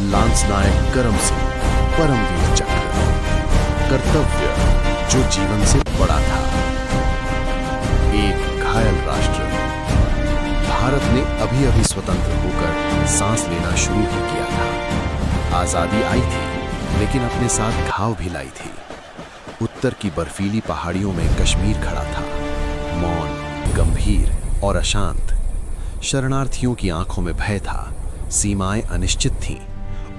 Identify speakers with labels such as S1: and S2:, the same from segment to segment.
S1: Lance नायक करम सिंह, परमवीर चक्र, कर्तव्य जो जीवन से बड़ा था। एक घायल राष्ट्र। भारत ने अभी अभी स्वतंत्र होकर सांस लेना शुरू ही किया था। आजादी आई थी, लेकिन अपने साथ घाव भी लाई थी। उत्तर की बर्फीली पहाड़ियों में कश्मीर खड़ा था, मौन, गंभीर और अशांत। शरणार्थियों की आंखों में भय था, सीमाएं अनिश्चित थीं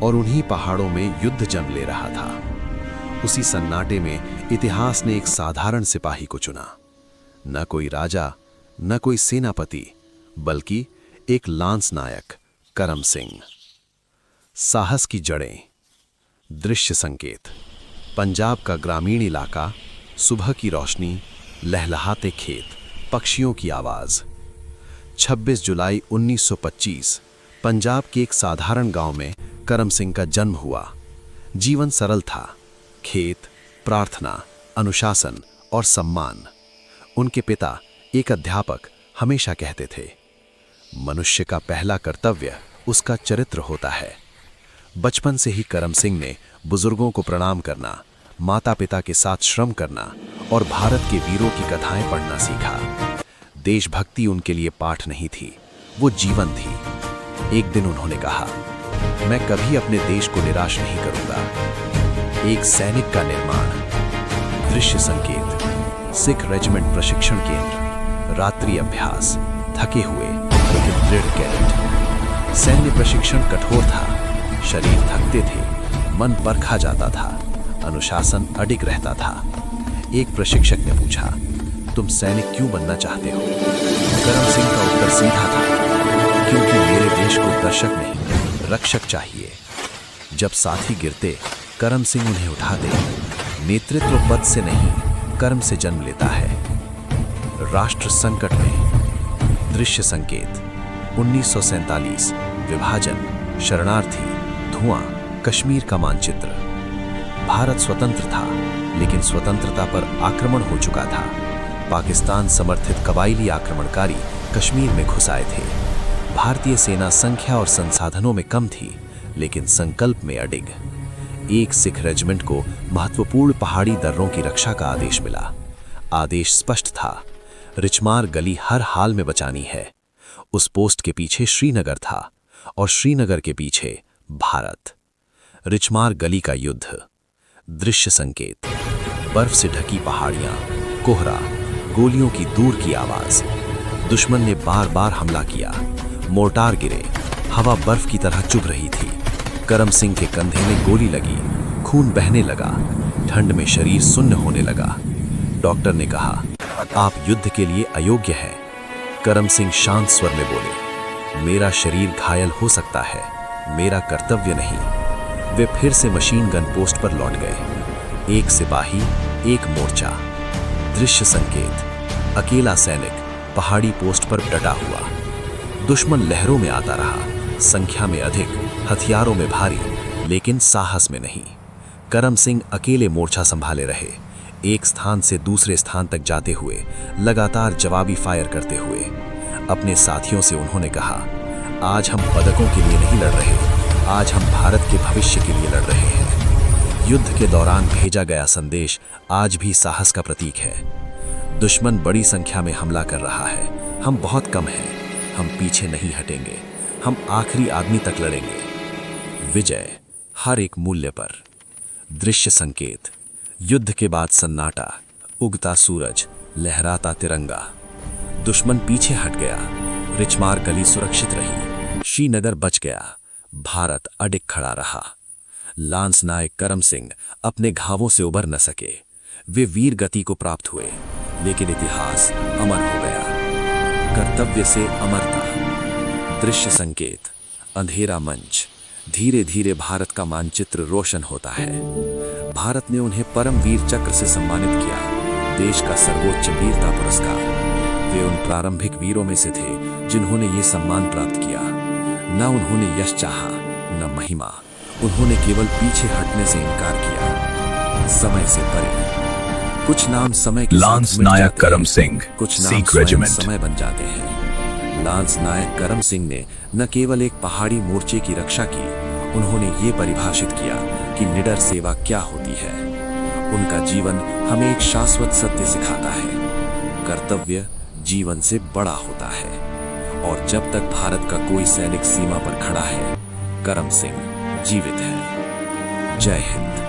S1: और उन्हीं पहाड़ों में युद्ध जम ले रहा था। उसी सन्नाटे में इतिहास ने एक साधारण सिपाही को चुना। न कोई राजा, न कोई सेनापति, बल्कि एक लांस नायक, करम सिंह। साहस की जड़ें। दृश्य संकेत। पंजाब का ग्रामीण इलाका, सुबह की रोशनी, लहलहाते खेत, पक्षियों की आवाज। 26 जुलाई 1925 पंजाब के एक साधारण गांव में करम सिंह का जन्म हुआ। जीवन सरल था, खेत, प्रार्थना, अनुशासन और सम्मान। उनके पिता, एक अध्यापक, हमेशा कहते थे, मनुष्य का पहला कर्तव्य उसका चरित्र होता है। बचपन से ही करम सिंह ने बुजुर्गों को प्रणाम करना, माता पिता के साथ श्रम करना और भारत के वीरों की कथाएं पढ़ना सीखा। देशभक्ति उनके लिए पाठ नहीं थी, वो जीवन थी। एक दिन उन्होंने कहा, मैं कभी अपने देश को निराश नहीं करूंगा। एक सैनिक का निर्माण। दृश्य संकेत। सिख रेजिमेंट प्रशिक्षण केंद्र, रात्रि अभ्यास, थके हुए लेकिन दृढ़ कैडेट। सैन्य प्रशिक्षण कठोर था, शरीर थकते थे, मन परखा जाता था, अनुशासन अडिग रहता था। एक प्रशिक्षक ने पूछा, तुम सैनिक क्यों बनना चाहते हो? करम सिंह का उत्तर सीधा था, क्योंकि मेरे देश को दर्शक नहीं, रक्षक चाहिए। जब साथी गिरते, करम सिंह उन्हें उठाते। नेतृत्व पद से नहीं, कर्म से जन्म लेता है। राष्ट्र संकट में। दृश्य संकेत। 1947 विभाजन, शरणार्थी, धुआं, कश्मीर का मानचित्र। भारत स्वतंत्र था, लेकिन स्वतंत्रता पर आक्रमण हो चुका था। पाकिस्तान समर्थित कबायली आक्रमणकारी कश्मीर में घुस आए थे। भारतीय सेना संख्या और संसाधनों में कम थी, लेकिन संकल्प में अडिग। एक सिख रेजिमेंट को महत्वपूर्ण पहाड़ी दर्रों की रक्षा का आदेश मिला। आदेश स्पष्ट था, रिचमार गली हर हाल में बचानी है। उस पोस्ट के पीछे श्रीनगर था और श्रीनगर के पीछे भारत। रिचमार गली का युद्ध। दृश्य संकेत। बर्फ से ढकी पहाड़ियां, कोहरा, गोलियों की दूर की आवाज। दुश्मन ने बार बार हमला किया, मोर्टार गिरे, हवा बर्फ की तरह चुभ रही थी। करम सिंह के कंधे में गोली लगी, खून बहने लगा, ठंड में शरीर सुन्न होने लगा। डॉक्टर ने कहा, आप युद्ध के लिए अयोग्य हैं। करम सिंह शांत स्वर में बोले, मेरा शरीर घायल हो सकता है, मेरा कर्तव्य नहीं। वे फिर से मशीन गन पोस्ट पर लौट गए। एक सिपाही, एक मोर्चा। दृश्य संकेत। अकेला सैनिक पहाड़ी पोस्ट पर डटा हुआ। दुश्मन लहरों में आता रहा, संख्या में अधिक, हथियारों में भारी, लेकिन साहस में नहीं। करम सिंह अकेले मोर्चा संभाले रहे, एक स्थान से दूसरे स्थान तक जाते हुए, लगातार जवाबी फायर करते हुए। अपने साथियों से उन्होंने कहा, आज हम पदकों के लिए नहीं लड़ रहे, आज हम भारत के भविष्य के लिए लड़ रहे हैं। युद्ध के दौरान भेजा गया संदेश आज भी साहस का प्रतीक है। दुश्मन बड़ी संख्या में हमला कर रहा है, हम बहुत कम हैं, हम पीछे नहीं हटेंगे, हम आखिरी आदमी तक लड़ेंगे। विजय हर एक मूल्य पर। दृश्य संकेत। युद्ध के बाद सन्नाटा, उगता सूरज, लहराता तिरंगा। दुश्मन पीछे हट गया, रिचमार गली सुरक्षित रही, श्रीनगर बच गया, भारत अडिग खड़ा रहा। लांस नायक करम सिंह अपने घावों से उबर न सके, वे वीर गति को प्राप्त हुए, लेकिन इतिहास अमर हो गया। कर्तव्य से अमरता। दृश्य संकेत। अंधेरा मंच। धीरे धीरे भारत का मानचित्र रोशन होता है। भारत ने उन्हें परमवीर चक्र से सम्मानित किया, देश का सर्वोच्च वीरता पुरस्कार। वे उन प्रारंभिक वीरों में से थे जिन्होंने ये सम्मान प्राप्त किया। न उन्होंने यश चाहा, न महिमा, उन्होंने केवल पीछे हटने से इनकार किया। समय से परे। कुछ नाम समय के
S2: लांस
S1: साथ मिट
S2: नायक
S1: जाते
S2: करम
S1: हैं,
S2: सिंह,
S1: कुछ नाम
S2: सिख
S1: स्वयं
S2: रेजिमेंट।
S1: समय बन जाते हैं। लांस नायक करम सिंह ने न केवल एक पहाड़ी मोर्चे की रक्षा की उन्होंने ये परिभाषित किया कि निडर सेवा क्या होती है। उनका जीवन हमें एक शाश्वत सत्य सिखाता है, कर्तव्य जीवन से बड़ा होता है। और जब तक भारत का कोई सैनिक सीमा पर खड़ा है, करम सिंह जीवित है। जय हिंद।